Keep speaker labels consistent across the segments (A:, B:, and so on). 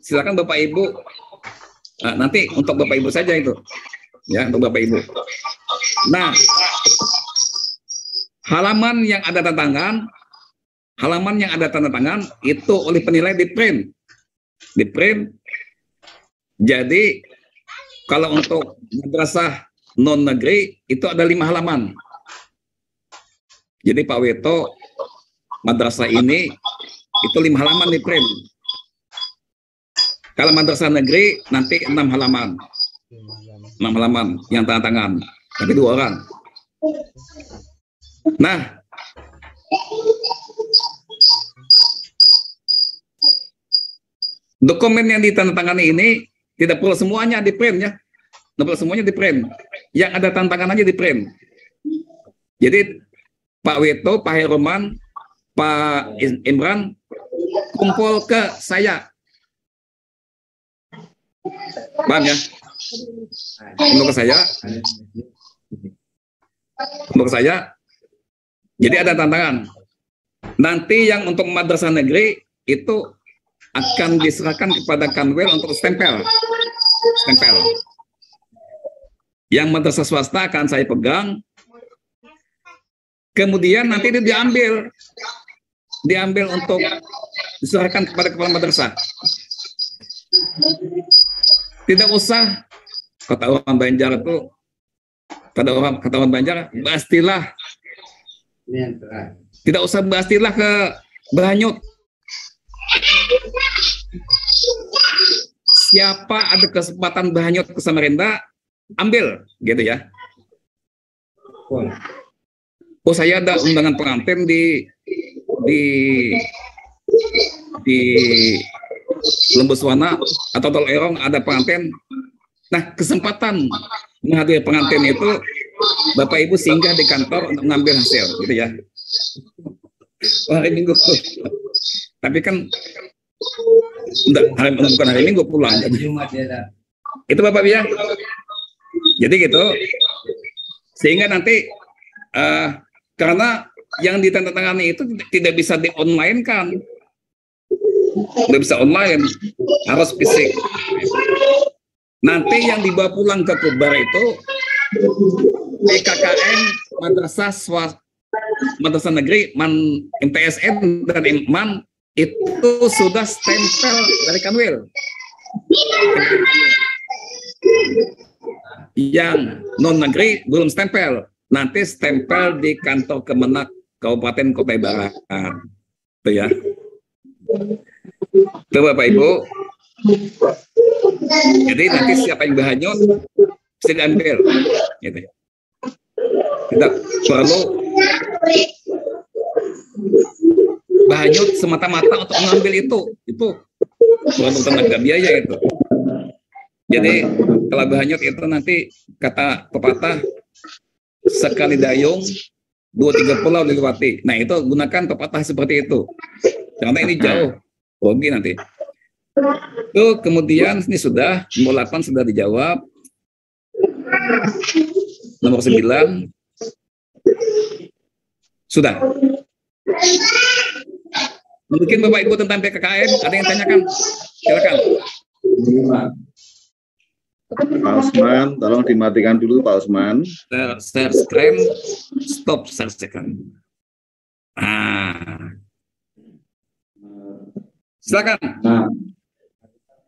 A: silakan Bapak Ibu. Nanti untuk Bapak Ibu saja itu, ya, untuk Bapak Ibu. Nah, halaman yang ada tanda tangan itu oleh penilai di print. Jadi kalau untuk madrasah non negeri itu ada 5 halaman. Jadi Pak Weto, madrasah ini itu 5 halaman di print. Kalau madrasah negeri nanti 6 halaman. 6 halaman yang tanda tangan. Tapi 2 orang. Nah, dokumen yang ditandatangani ini tidak perlu semuanya di print, ya. Tidak perlu semuanya di print. Yang ada tanda tangan aja di print. Jadi Pak Weto, Pak Heroman, Pak Imran kumpul ke saya. Paham ya? Kumpul ke saya. Jadi ada tantangan. Nanti yang untuk madrasah negeri itu akan diserahkan kepada Kanwil untuk stempel. Yang madrasah swasta akan saya pegang. Kemudian nanti itu diambil untuk diserahkan kepada kepala madrasah. Tidak usah, kata orang Banjar itu, kata orang Banjar, bastilah. Tidak usah bastilah ke Banyut. Siapa ada kesempatan Banyut ke Samarinda, ambil, gitu ya. Oh, saya ada undangan pengantin di Lembuswana atau Tolerong, ada pengantin. Nah, kesempatan menghadiri pengantin itu Bapak Ibu singgah di kantor untuk mengambil hasil, gitu ya. Hari Minggu. Tapi kan bukan hari Minggu pulang. Itu Bapak ya. Jadi gitu. Sehingga nanti karena yang ditandatangani itu tidak bisa di-online kan. Tidak bisa online, harus fisik. Nanti yang dibawa pulang ke Kubar itu PKKM madrasah negeri, MTSN dan MAN itu sudah stempel dari Kanwil. Yang non negeri belum stempel, nanti stempel di kantor Kemenak Kabupaten Kutai Barat. Itu ya. Itu Bapak Ibu. Jadi nanti siapa yang Banyut bisa diambil. Gitu. Tidak perlu Banyut semata-mata untuk mengambil itu perlu tenaga biaya itu. Jadi kalau Banyut itu nanti kata pepatah sekali dayung 2-3 pulau dilewati. Nah itu gunakan pepatah seperti itu. Karena ini jauh, rugi nanti. Itu kemudian ini sudah nomor 8 sudah dijawab. Nomor 9 sudah. Mungkin Bapak Ibu tentang PKKM ada yang tanyakan? Silakan.
B: Pak Usman, tolong dimatikan dulu Pak Usman.
A: Share screen, stop share screen. Silakan.
B: Nah,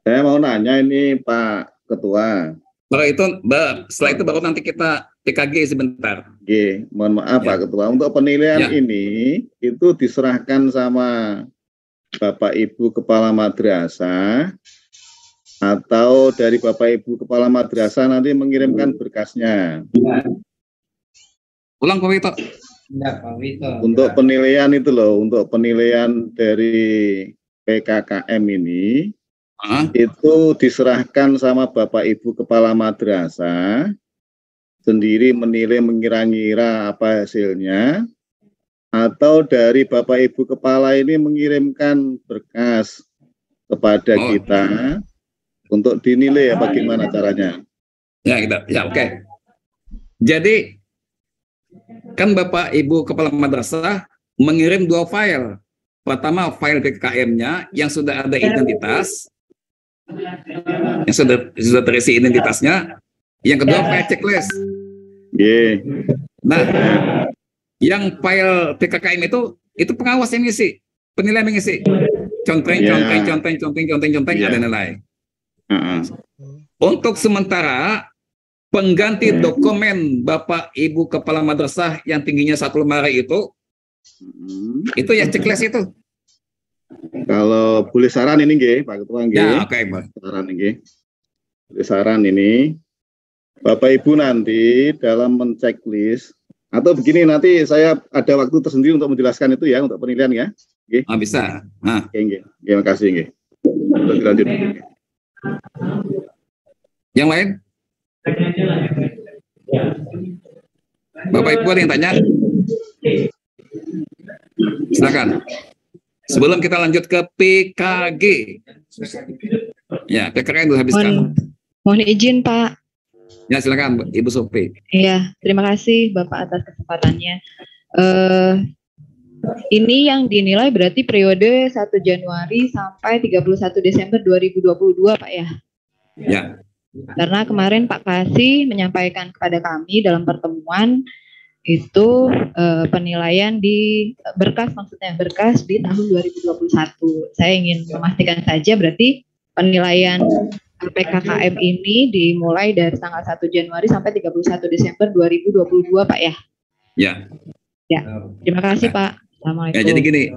B: saya mau nanya ini Pak Ketua.
A: Setelah itu baru nanti kita PKG sebentar.
B: Oke, mohon maaf ya. Pak Ketua. Untuk penilaian ini itu diserahkan sama Bapak Ibu Kepala Madrasah atau dari Bapak Ibu Kepala Madrasah nanti mengirimkan berkasnya.
A: Ulang Pak Wito.
B: Untuk penilaian itu loh, untuk penilaian dari PKKM ini itu diserahkan sama Bapak Ibu Kepala Madrasah sendiri menilai mengira-ngira apa hasilnya, atau dari Bapak Ibu Kepala ini mengirimkan berkas kepada kita untuk dinilai ya bagaimana caranya?
A: Ya oke. Jadi kan Bapak Ibu Kepala Madrasah mengirim 2 file. Pertama file PKKM-nya yang sudah ada identitas, Yang sudah terisi identitasnya. Yang kedua file checklist. Nah, yang file PKKM itu pengawas yang ngisi, penilai mengisi. Conteng, ada nilai. Untuk sementara pengganti dokumen Bapak Ibu Kepala Madrasah yang tingginya 1 lemari itu ya checklist itu.
B: Kalau boleh saran ini nggih, Pak Ketua nggih.
A: Ya, oke, Pak.
B: Saran nggih. Saran ini Bapak Ibu nanti dalam menceklis atau begini, nanti saya ada waktu tersendiri untuk menjelaskan itu ya, untuk penilaian ya. Nggih.
A: Bisa. Nah.
B: Oke, nggih. Terima kasih nggih. Untuk dilanjut.
A: Yang lain? Bapak Ibu ada yang tanya? Silakan. Sebelum kita lanjut ke PKG. Ya, PKG dulu habiskan.
C: Mohon izin, Pak.
A: Ya, silakan Ibu Sophie.
C: Iya, terima kasih Bapak atas kesempatannya. Ini yang dinilai berarti periode 1 Januari sampai 31 Desember 2022, Pak ya?
A: Ya.
C: Karena kemarin Pak Kasih menyampaikan kepada kami dalam pertemuan itu penilaian di berkas, maksudnya berkas di tahun 2021. Saya ingin memastikan saja berarti penilaian PKKM ini dimulai dari tanggal 1 Januari sampai 31 Desember 2022, Pak ya?
A: Ya.
C: Ya. Terima kasih, Pak. Assalamualaikum.
A: Ya, jadi gini.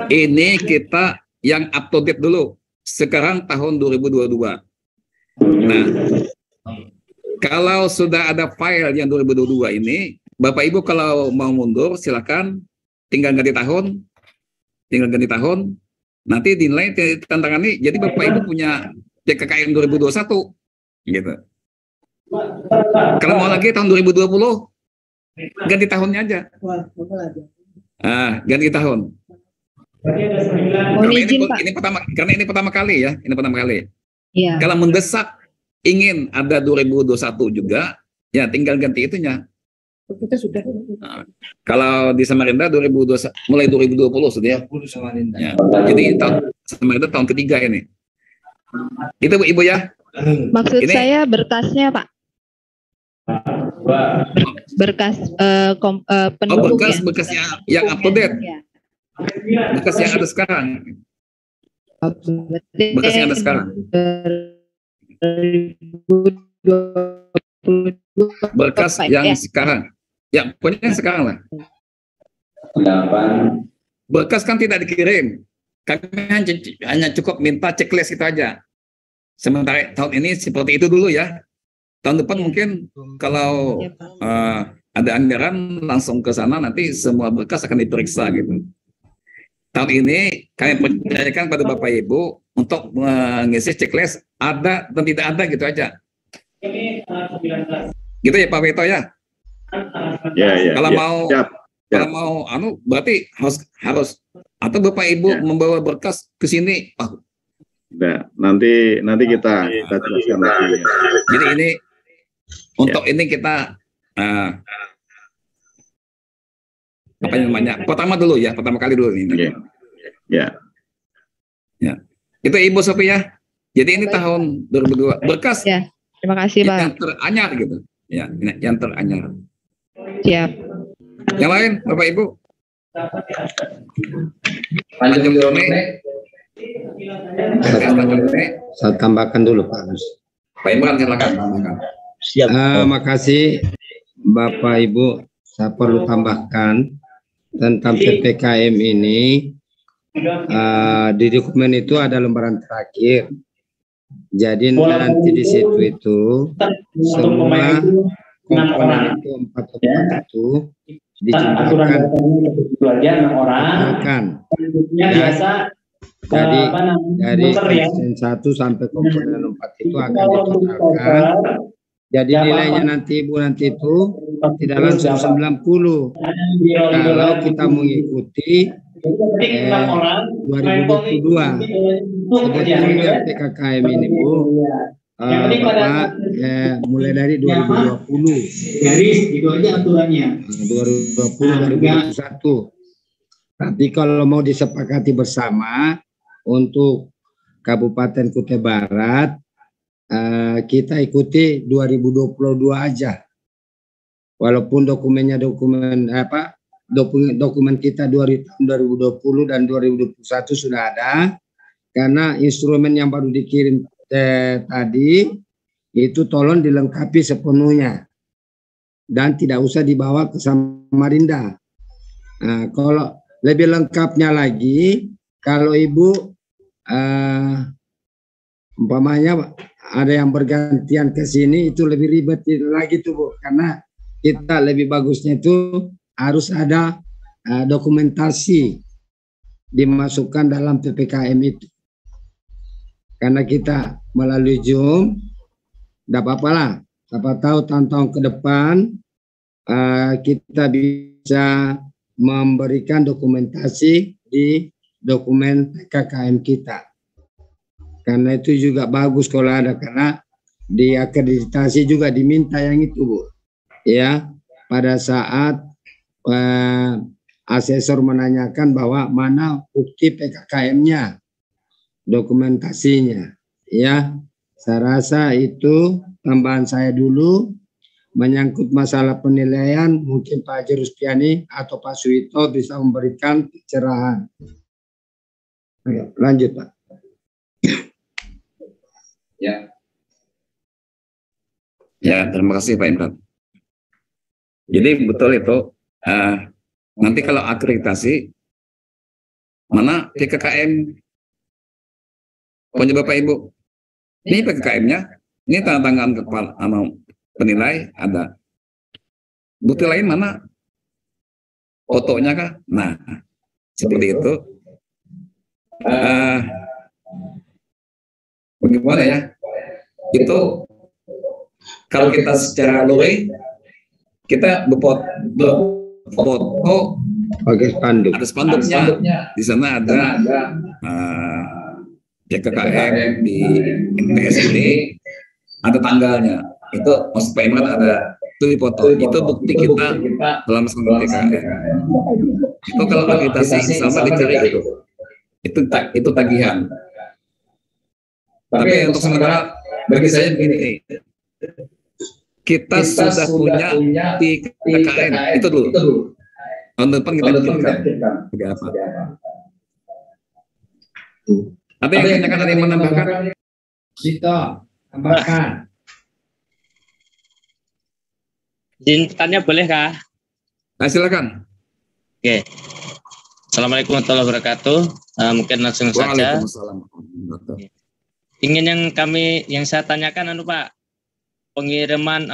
A: Ini kita yang up to date dulu. Sekarang tahun 2022. Nah, kalau sudah ada file yang 2022 ini, Bapak Ibu kalau mau mundur silakan, tinggal ganti tahun, nanti dinilai tantangan ini. Jadi Bapak Ibu punya PKKM 2021, gitu. Kalau mau lagi tahun 2020, ganti tahunnya aja. Ganti tahun. Karena ini pertama kali ya, Iya. Kalau mendesak ingin ada 2021 juga, ya tinggal ganti itunya.
D: Kita sudah.
A: Kalau di Samarinda 2020, mulai 2020 sudah. Ya. Jadi Samarinda tahun ketiga ini. Itu Ibu ya.
C: Maksud ini, saya berkasnya Pak. Berkas pendukung.
A: Berkas yang up to date. Ya. Berkas yang ada sekarang. Berkas yang ada sekarang. Berkas yang sekarang. Ya, pokoknya yang sekarang lah. Berkas kan tidak dikirim. Kami hanya cukup minta checklist itu aja. Sementara tahun ini seperti itu dulu ya. Tahun depan mungkin kalau ada anggaran langsung ke sana, nanti semua berkas akan diperiksa gitu. Tahun ini kami percayakan pada Bapak Ibu untuk mengisi checklist ada dan tidak ada gitu aja. Gitu ya Pak Wito ya.
B: Ya.
A: Kalau mau kalau mau berarti harus atau Bapak Ibu membawa berkas ke sini.
B: Nah, nanti kita jelaskan lagi.
A: Jadi ini untuk ini kita apa namanya? Pertama kali dulu ini. Ya. Itu Ibu Sophie ya. Jadi ini tahun 2002 berkas.
C: Ya. Terima kasih Pak.
A: Yang teranyar gitu. Ya, yang teranyar.
C: Siap.
A: Yang lain Bapak Ibu. Lanjut dulu.
E: Saya tambahkan dulu Pak Gus.
A: Pak Imran silakan.
E: Siap. Makasih Bapak Ibu. Saya perlu tambahkan tentang PPKM ini. Di dokumen itu ada lembaran terakhir. Jadi nanti di situ itu semua komponen itu 4 itu dijumlahkan. Jadi dari komponen 1 sampai komponen 4 itu akan ditotalkan. Jadi nilainya nanti Ibu itu tidak langsung 90. Kalau kita mengikuti 2022 sebetulnya PKKM ini Bu Bapak mulai dari 2020
D: garis itu aja aturannya
E: 2021. Tapi kalau mau disepakati bersama untuk Kabupaten Kutai Barat, kita ikuti 2022 aja. Walaupun dokumen kita 2020 dan 2021 sudah ada, karena instrumen yang baru dikirim tadi itu tolong dilengkapi sepenuhnya dan tidak usah dibawa ke Samarinda. Nah, kalau lebih lengkapnya lagi, kalau Ibu umpamanya ada yang bergantian ke sini, itu lebih ribet lagi tuh Bu, karena kita lebih bagusnya itu harus ada dokumentasi dimasukkan dalam PPKM itu. Karena kita melalui Zoom, tidak apa-apa lah. Siapa tahu tahun-tahun ke depan kita bisa memberikan dokumentasi di dokumen PKKM kita. Karena itu juga bagus kalau ada, karena di akreditasi juga diminta yang itu Bu. Ya, pada saat asesor menanyakan bahwa mana bukti PKKM-nya, dokumentasinya. Ya, saya rasa itu tambahan saya dulu. Menyangkut masalah penilaian, mungkin Pak Haji Ruspiani atau Pak Suwito bisa memberikan pencerahan. Ayo, lanjut Pak.
A: Ya, terima kasih Pak Imran. Jadi betul itu, nanti kalau akreditasi, mana PKKM punya Bapak Ibu, ini PKKM-nya, ini tanda tangan kepala penilai ada. Bukti lain mana? Fotonya kah? Nah, seperti itu. Bagaimana ya? Itu kalau kita secara lori, kita berfoto
E: pakai spanduk.
A: Ada spanduknya. Di sana ada PKKM di MTS ini, ada tanggalnya. Itu maksud Pak Imran ada itu di foto. Itu bukti kita dalam melaksanakan PKKM. Itu kalau akreditasi sama dicari itu. Itu tagihan. Tapi untuk sementara bagi saya begini, kita sudah punya PKKM itu dulu. Tahun depan kita pikirkan apa. Ada yang tanyakan, ada yang menambahkan?
E: Sito, tambahkan.
F: Tanya boleh kah?
A: Nah, silakan.
F: Oke. Assalamualaikum warahmatullahi wabarakatuh. Mungkin langsung saja. Ingin yang saya tanyakan Pak, pengiriman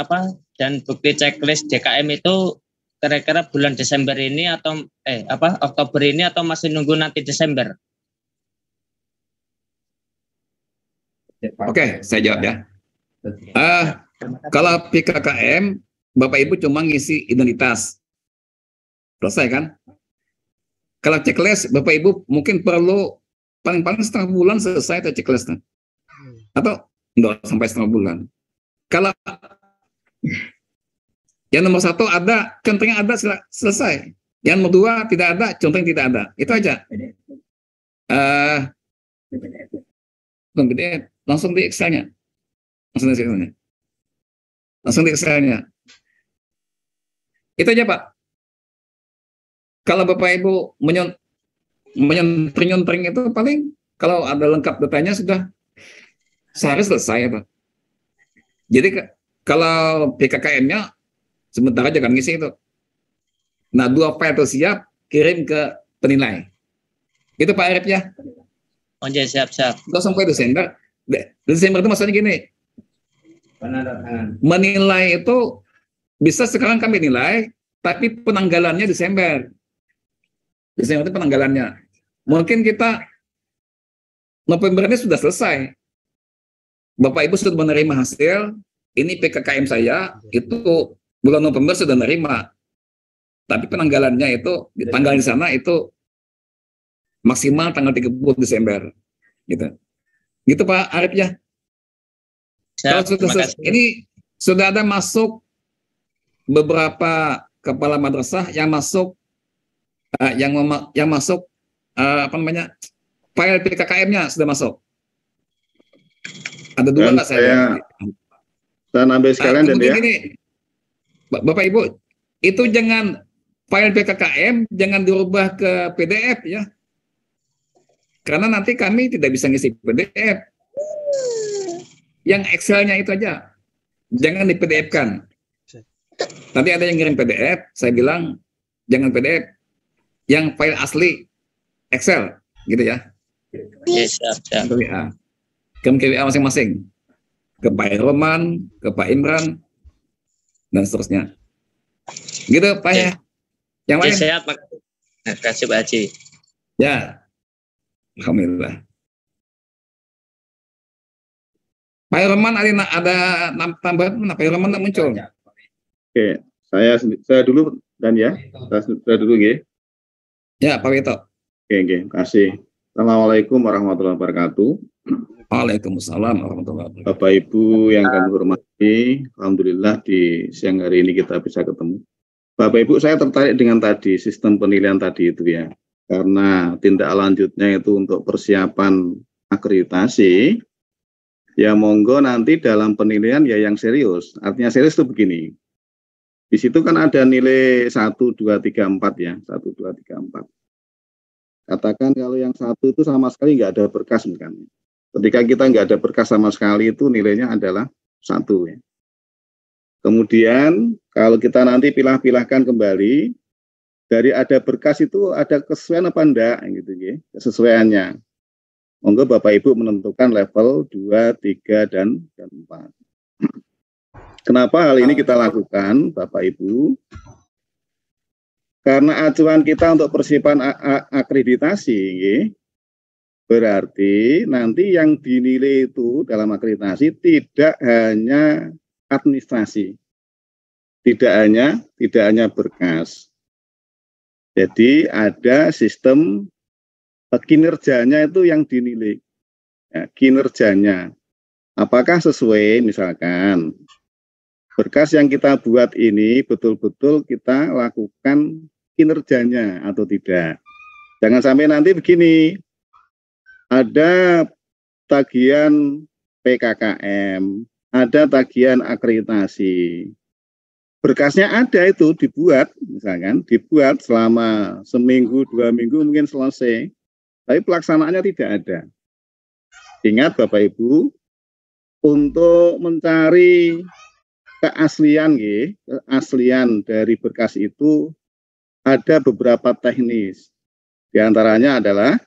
F: dan bukti checklist DKM itu kira-kira bulan Desember ini atau Oktober ini atau masih nunggu nanti Desember?
A: Oke, saya jawab ya. Kalau PKKM, Bapak Ibu cuma ngisi identitas, selesai kan? Kalau checklist, Bapak Ibu mungkin perlu paling-paling setengah bulan selesai checklistnya, atau enggak sampai setengah bulan. Kalau yang nomor 1 ada, contohnya ada, selesai. Yang nomor 2 tidak ada, contohnya tidak ada. Itu aja. Langsung di Excel-nya. Langsung di Excel-nya. Itu aja Pak. Kalau Bapak Ibu menyentring itu paling kalau ada lengkap datanya sudah sehari selesai ya Pak. Jadi kalau PKKM-nya sebentar aja kan ngisi itu. Nah 2 file itu siap, kirim ke penilai. Itu Pak Arif ya.
F: Oh ya, siap.
A: Udah sampai Desember. Desember itu maksudnya gini. Menilai itu bisa sekarang kami nilai, tapi penanggalannya Desember. Desember itu penanggalannya. Mungkin kita November ini sudah selesai. Bapak Ibu sudah menerima hasil, ini PKKM saya, itu bulan November sudah menerima. Tapi penanggalannya itu, tanggal di sana itu maksimal tanggal 30 Desember. Gitu Pak Arif ya. Kalau sudah ini sudah ada masuk beberapa kepala madrasah yang masuk file PKKM-nya sudah masuk. Ada dua
B: Dan
A: saya
B: ambil sekalian dan
A: kemudian
B: ya.
A: gini, Bapak Ibu, itu jangan file PKKM jangan dirubah ke PDF ya. Karena nanti kami tidak bisa ngisi PDF. Yang Excel-nya itu aja. Jangan di PDF-kan. Tadi ada yang ngirim PDF, saya bilang jangan PDF. Yang file asli Excel, gitu ya.
F: Yes, siap.
A: Ke WA. Ke WA masing-masing. Ke Pak Roman, ke Pak Imran, dan seterusnya. Gitu Pak ya. Yang lain?
F: Sehat, makasih. Terima kasih Pak Haji.
A: Ya. Alhamdulillah. Pak Roman ada tambahan mana? Pak Roman muncul.
B: Oke, saya dulu dan ya. Saya dulu ya.
A: Ya, Pak Wito.
B: Oke, kasih. Assalamualaikum warahmatullahi wabarakatuh.
A: Waalaikumsalam warahmatullahi wabarakatuh.
B: Bapak Ibu yang kami hormati, alhamdulillah di siang hari ini kita bisa ketemu. Bapak Ibu, saya tertarik dengan tadi sistem penilaian tadi itu ya. Karena tindak lanjutnya itu untuk persiapan akreditasi, ya monggo nanti dalam penilaian ya yang serius. Artinya serius itu begini. Di situ kan ada nilai 1, 2, 3, 4 ya. 1, 2, 3, 4. Katakan kalau yang 1 itu sama sekali nggak ada berkas misalnya. Ketika kita nggak ada berkas sama sekali itu nilainya adalah 1 ya. Kemudian kalau kita nanti pilih-pilihkan kembali, dari ada berkas itu ada kesesuaian apa enggak gitu ya, kesesuaiannya. Monggo Bapak Ibu menentukan level 2, 3 dan 4. Kenapa hal ini kita lakukan Bapak Ibu? Karena acuan kita untuk persiapan akreditasi ya, berarti nanti yang dinilai itu dalam akreditasi tidak hanya administrasi, tidak hanya berkas. Jadi ada sistem kinerjanya itu yang dinilai. Ya, kinerjanya. Apakah sesuai misalkan berkas yang kita buat ini betul-betul kita lakukan kinerjanya atau tidak. Jangan sampai nanti begini, ada tagihan PKKM, ada tagihan akreditasi. Berkasnya ada itu dibuat, misalkan dibuat selama seminggu, 2 minggu mungkin selesai, tapi pelaksanaannya tidak ada. Ingat Bapak Ibu, untuk mencari keaslian dari berkas itu ada beberapa teknis. Di antaranya adalah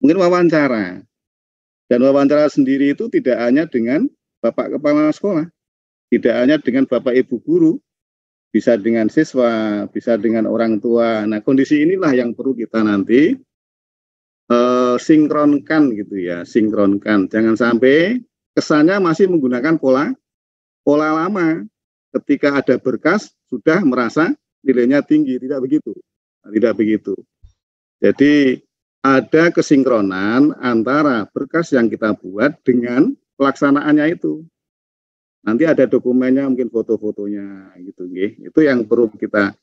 B: mungkin wawancara. Dan wawancara sendiri itu tidak hanya dengan Bapak Kepala Sekolah, tidak hanya dengan Bapak Ibu Guru, bisa dengan siswa, bisa dengan orang tua. Nah, kondisi inilah yang perlu kita nanti sinkronkan gitu ya, sinkronkan. Jangan sampai kesannya masih menggunakan pola lama. Ketika ada berkas sudah merasa nilainya tinggi, tidak begitu. Nah, tidak begitu. Jadi ada kesinkronan antara berkas yang kita buat dengan pelaksanaannya itu. Nanti ada dokumennya, mungkin foto-fotonya gitu, itu yang perlu kita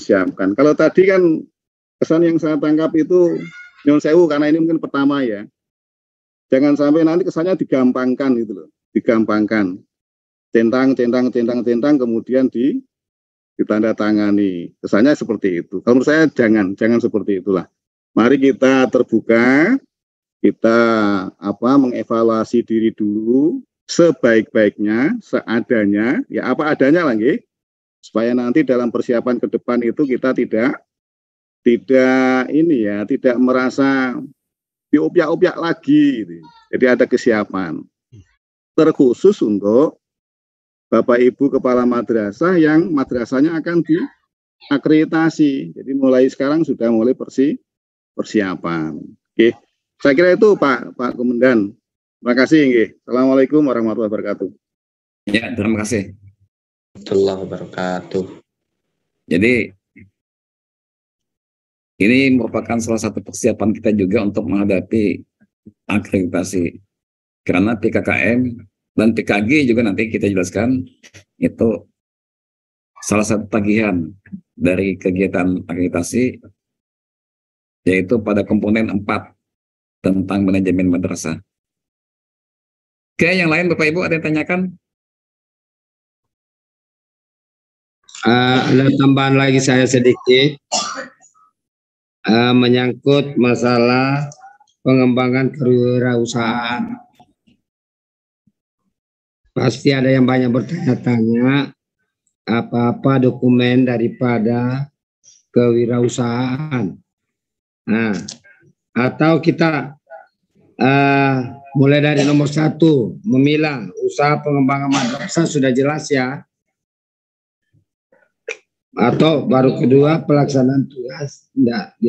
B: siapkan. Kalau tadi kan kesan yang saya tangkap itu nyun sewu karena ini mungkin pertama ya. Jangan sampai nanti kesannya digampangkan gitu loh, digampangkan. Centang kemudian ditandatangani. Kesannya seperti itu. Kalau menurut saya jangan seperti itulah. Mari kita terbuka, kita mengevaluasi diri dulu sebaik-baiknya, seadanya, ya apa adanya lagi, supaya nanti dalam persiapan ke depan itu kita tidak merasa diopyak-opyak lagi, gitu. Jadi ada kesiapan terkhusus untuk Bapak Ibu Kepala Madrasah yang madrasahnya akan diakreditasi. Jadi mulai sekarang sudah mulai persiapan. Oke, saya kira itu Pak Komandan. Terima kasih. Assalamualaikum warahmatullahi wabarakatuh.
A: Ya, terima kasih.
F: Warahmatullahi wabarakatuh.
A: Jadi ini merupakan salah satu persiapan kita juga untuk menghadapi akreditasi. Karena PKKM dan PKG juga nanti kita jelaskan itu salah satu tagihan dari kegiatan akreditasi, yaitu pada komponen 4 tentang manajemen madrasah. Oke, yang lain Bapak Ibu ada yang tanyakan?
E: Ada tambahan lagi saya sedikit menyangkut masalah pengembangan kewirausahaan. Pasti ada yang banyak bertanya-tanya apa-apa dokumen daripada kewirausahaan. Nah, atau kita mulai dari nomor 1, memilah usaha pengembangan madrasah sudah jelas ya. Atau baru kedua pelaksanaan tugas, enggak,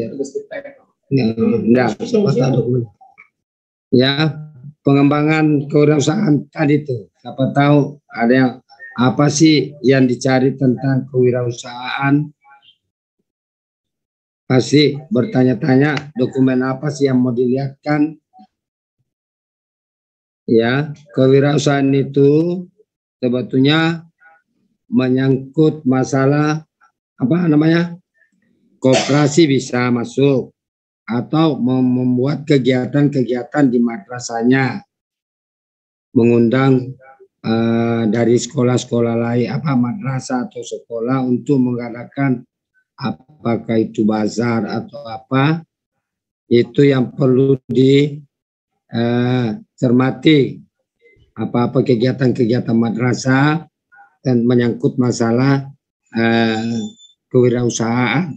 E: ya, pengembangan kewirausahaan tadi tuh, siapa tahu ada yang apa sih yang dicari tentang kewirausahaan, pasti bertanya-tanya dokumen apa sih yang mau dilihatkan. Ya, kewirausahaan itu sebetulnya menyangkut masalah apa namanya, koperasi bisa masuk, atau membuat kegiatan-kegiatan di madrasahnya, mengundang dari sekolah-sekolah lain, madrasah atau sekolah untuk mengadakan apakah itu bazar atau apa, itu yang perlu dicermati. Apa-apa kegiatan-kegiatan madrasah dan menyangkut masalah kewirausahaan.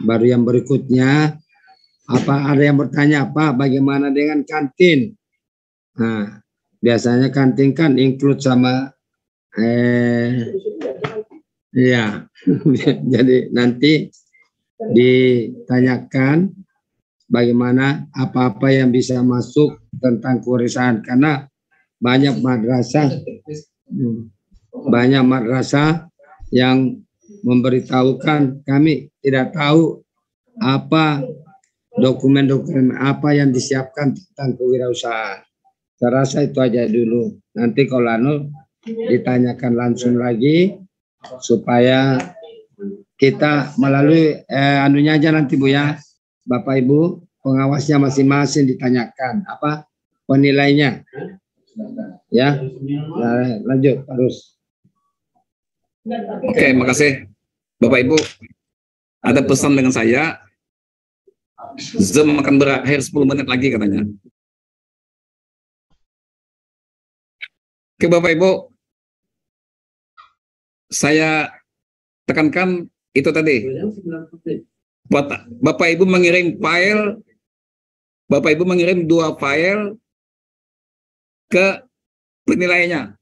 E: Baru yang berikutnya, ada yang bertanya, Pak, bagaimana dengan kantin? Nah, biasanya kantin kan include sama ya. Jadi nanti ditanyakan bagaimana apa-apa yang bisa masuk tentang kewirausahaan, karena banyak madrasah yang memberitahukan kami tidak tahu apa dokumen-dokumen apa yang disiapkan tentang kewirausahaan. Saya rasa itu aja dulu. Nanti kalau ditanyakan langsung lagi supaya kita melalui anunya aja nanti Bu ya, Bapak Ibu pengawasnya masing-masing ditanyakan apa penilainya. Ya, nah, lanjut terus.
A: Oke, makasih Bapak Ibu. Ada pesan dengan saya, Zoom akan berakhir 10 menit lagi katanya. Oke Bapak Ibu, saya tekankan itu tadi. Bapak Ibu mengirim file, Bapak Ibu mengirim 2 file ke penilaiannya,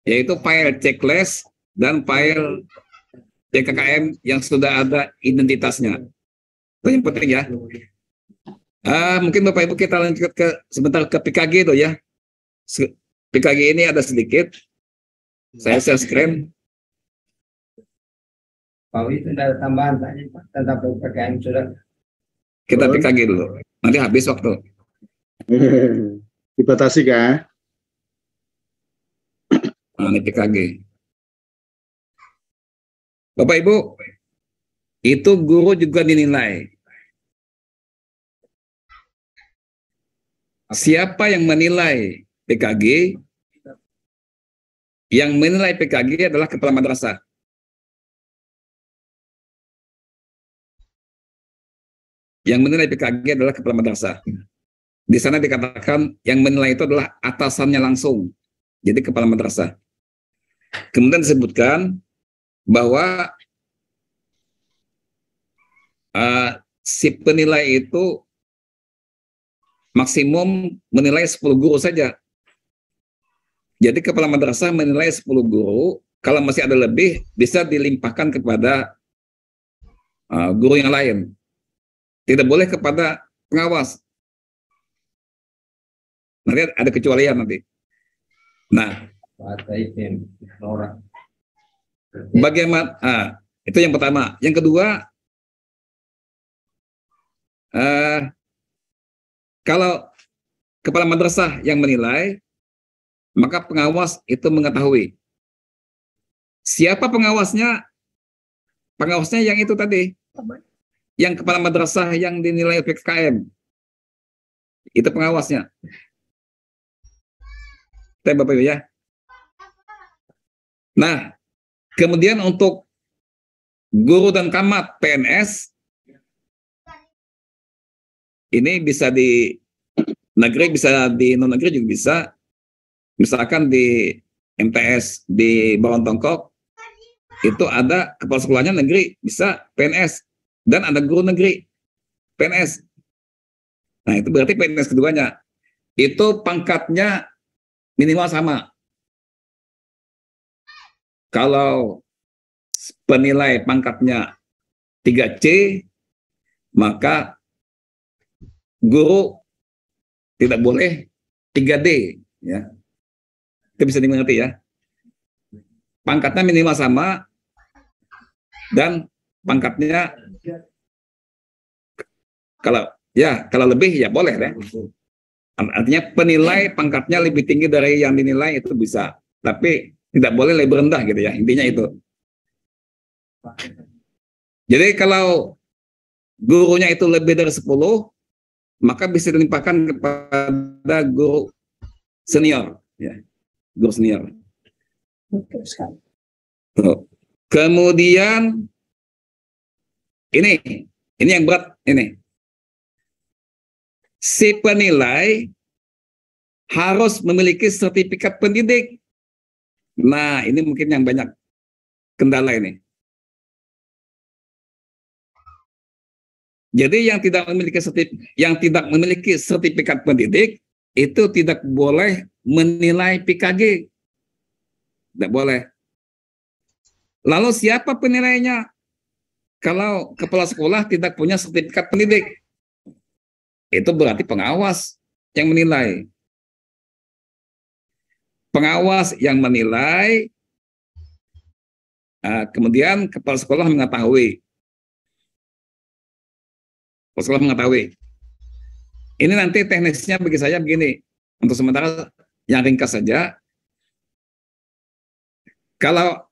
A: yaitu file checklist dan file JKKM yang sudah ada identitasnya. Itu yang penting ya. Mungkin Bapak Ibu kita lanjut sebentar ke PKG itu ya. PKG ini ada sedikit. Saya share screen.
E: Pak Wi, ada tambahan tadi Pak tentang PKM sudah.
A: Kita PKG dulu. Nanti habis waktu.
B: Dibatasi kah?
A: Nah, ini PKG. Bapak Ibu, itu guru juga dinilai. Siapa yang menilai PKG? Yang menilai PKG adalah kepala madrasah. Yang menilai PKG adalah kepala madrasah. Di sana dikatakan yang menilai itu adalah atasannya langsung. Jadi kepala madrasah. Kemudian disebutkan bahwa si penilai itu maksimum menilai 10 guru saja. Jadi kepala madrasah menilai 10 guru, kalau masih ada lebih bisa dilimpahkan kepada guru yang lain. Tidak boleh kepada pengawas. Nanti ada kecualian nanti. Nah, bagaimana? Itu yang pertama. Yang kedua, kalau kepala madrasah yang menilai, maka pengawas itu mengetahui. Siapa pengawasnya? Pengawasnya yang itu tadi. Yang kepala madrasah yang dinilai PKM. Itu pengawasnya. Bapak Ibu ya. Nah, kemudian untuk guru dan camat PNS ini bisa di negeri, bisa di non negeri juga bisa. Misalkan di MTS di Bawang itu ada kepala sekolahnya negeri, bisa PNS, dan ada guru negeri PNS. Nah, itu berarti PNS keduanya itu pangkatnya minimal sama. Kalau penilai pangkatnya 3C, maka guru tidak boleh 3D, ya. Itu bisa dimengerti ya. Pangkatnya minimal sama dan pangkatnya kalau lebih ya boleh deh. Artinya penilai pangkatnya lebih tinggi dari yang dinilai itu bisa, tapi tidak boleh lebih rendah gitu ya. Intinya itu. Jadi kalau gurunya itu lebih dari 10, maka bisa dilimpahkan kepada guru senior, ya. Guru senior. Kemudian ini yang berat ini. Si penilai harus memiliki sertifikat pendidik. Nah, ini mungkin yang banyak kendala ini. Jadi yang tidak memiliki sertifikat pendidik itu tidak boleh menilai PKG. Tidak boleh. Lalu siapa penilainya? Kalau kepala sekolah tidak punya sertifikat pendidik, itu berarti pengawas yang menilai. Pengawas yang menilai, kemudian kepala sekolah mengetahui. Kepala sekolah mengetahui. Ini nanti teknisnya bagi saya begini. Untuk sementara yang ringkas saja. Kalau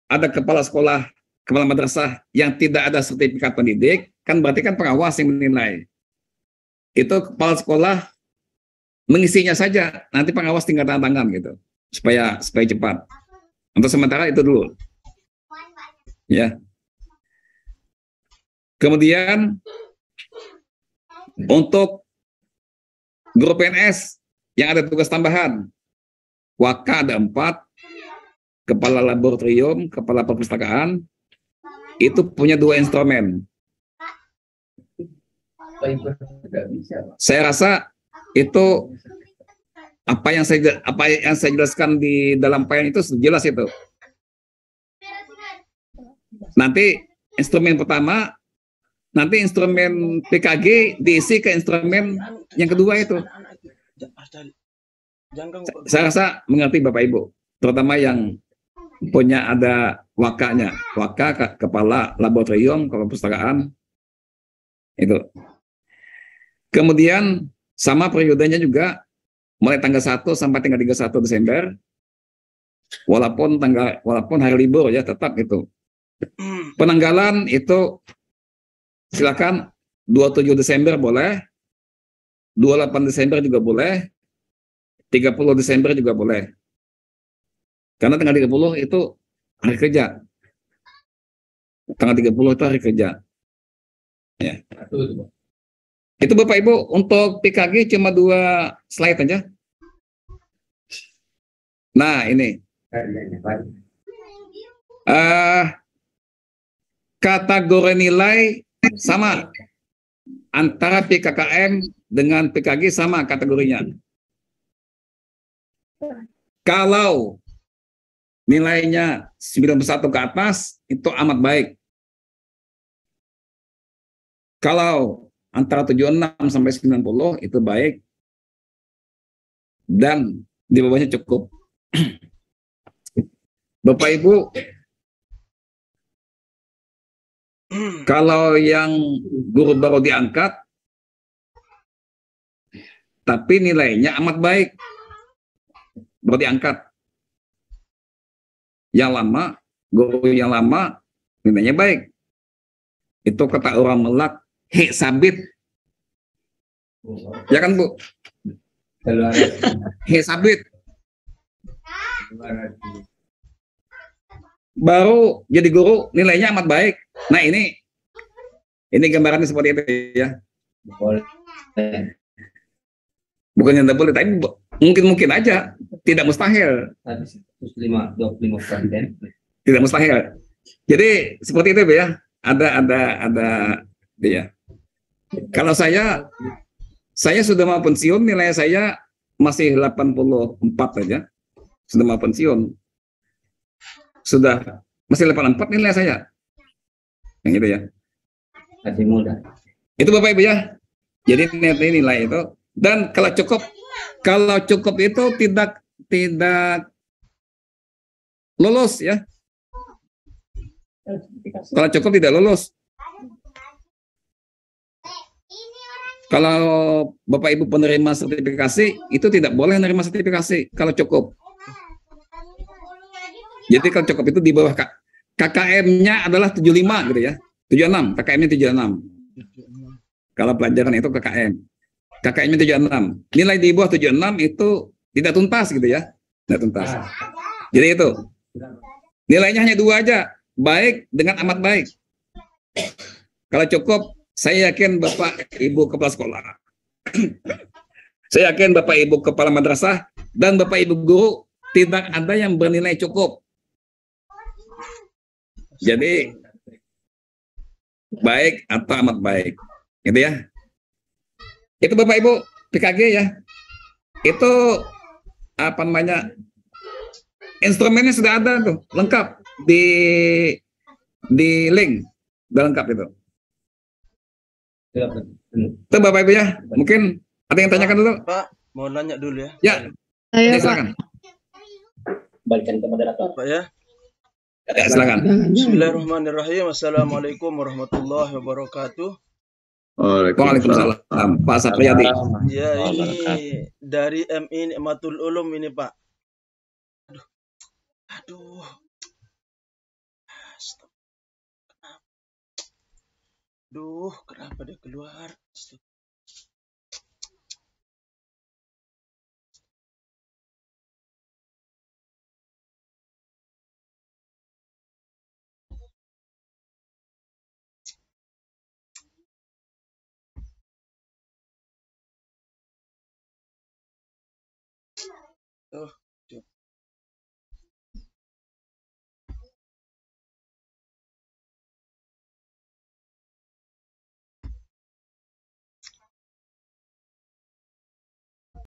A: ada kepala sekolah, kepala madrasah yang tidak ada sertifikat pendidik, kan berarti kan pengawas yang menilai. Itu kepala sekolah mengisinya saja, nanti pengawas tinggal tanda tangan gitu, supaya cepat. Untuk sementara itu dulu. Ya. Kemudian untuk guru PNS yang ada tugas tambahan, Waka ada 4, kepala laboratorium, kepala perpustakaan, itu punya 2 instrumen. Saya rasa itu apa yang saya jelaskan di dalam PN itu jelas itu. Nanti instrumen pertama, nanti instrumen PKG diisi ke instrumen yang kedua itu. Saya rasa mengerti Bapak Ibu, terutama yang punya ada wakanya, waka kepala laboratorium, kepala perpustakaan itu. Kemudian sama periodenya juga mulai tanggal 1 sampai tanggal 31 Desember. Walaupun hari libur ya tetap itu. Penanggalan itu silakan 27 Desember boleh, 28 Desember juga boleh, 30 Desember juga boleh. Karena tanggal 30 itu hari kerja. Tanggal 30 itu hari kerja. Ya. Itu Bapak Ibu untuk PKG cuma 2 slide aja. Nah ini. Kategori nilai sama. Antara PKKM dengan PKG sama kategorinya. Kalau nilainya 91 ke atas, itu amat baik. Kalau antara 76 sampai 90 itu baik. Dan di bawahnya cukup. Bapak Ibu, kalau yang guru baru diangkat, tapi nilainya amat baik, baru diangkat. Yang lama, guru yang lama, nilainya baik. Itu kata orang Melak, hek sabit. Ya kan Bu? Hek sabit. baru jadi guru nilainya amat baik. Nah ini gambarannya seperti itu ya. Bukannya tidak boleh, tapi mungkin aja, tidak mustahil. Tidak mustahil. Jadi seperti itu ya. Ada ya. Kalau saya sudah mau pensiun, nilai saya masih 84 aja. Sudah mau pensiun. Sudah masih 84 nilai saya. Yang itu ya.
E: Masih muda.
A: Itu Bapak Ibu ya. Jadi nilai itu, dan kalau cukup itu tidak lolos ya. Kalau cukup tidak lolos. Kalau Bapak Ibu penerima sertifikasi, itu tidak boleh menerima sertifikasi kalau cukup. Jadi kalau cukup itu di bawah KKM-nya adalah 75 gitu ya. 76, KKM-nya 76. Kalau pelajaran itu KKM. KKM-nya 76. Nilai di bawah 76 itu tidak tuntas gitu ya. Tidak tuntas. Jadi itu. Nilainya hanya 2 aja. Baik dengan amat baik. Kalau cukup, saya yakin Bapak Ibu kepala sekolah. Saya yakin Bapak Ibu kepala madrasah dan Bapak Ibu guru tidak ada yang bernilai cukup. Jadi baik atau amat baik. Gitu ya. Itu Bapak Ibu PKG ya. Itu apa namanya? Instrumennya sudah ada tuh, lengkap di link, udah lengkap itu. Itu Bapak Ibu ya. Mungkin ada yang tanyakan dulu.
G: Pak, mau nanya dulu ya.
A: Ya.
C: Saya
A: Silakan.
F: Balikan ke moderator.
G: Pak ya.
A: Ya, silakan.
G: Bismillahirrahmanirrahim. Assalamualaikum warahmatullahi wabarakatuh.
A: Waalaikumsalam. Pak Sapriyadi.
G: Ya, ini dari MI Nikmatul Ulum ini, Pak. Aduh. Aduh, kenapa dia keluar? Oh.